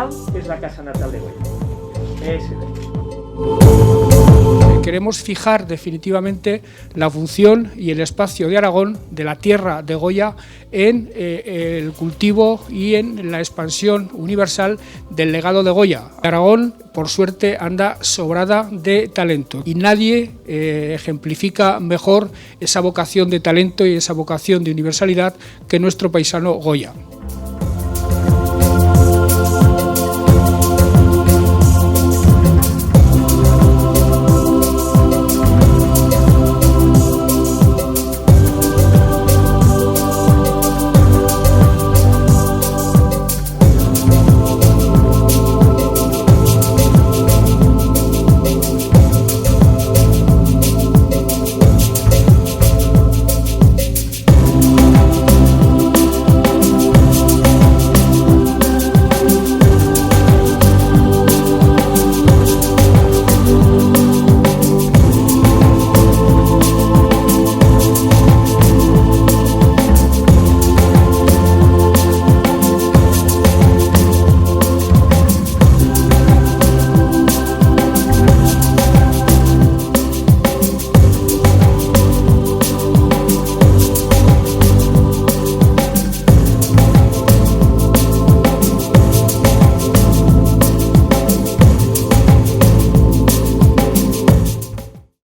Aragón es la casa natal de Goya. Es el hecho. Queremos fijar definitivamente la función y el espacio de Aragón, de la tierra de Goya, en el cultivo y en la expansión universal del legado de Goya. Aragón, por suerte, anda sobrada de talento y nadie ejemplifica mejor esa vocación de talento y esa vocación de universalidad que nuestro paisano Goya.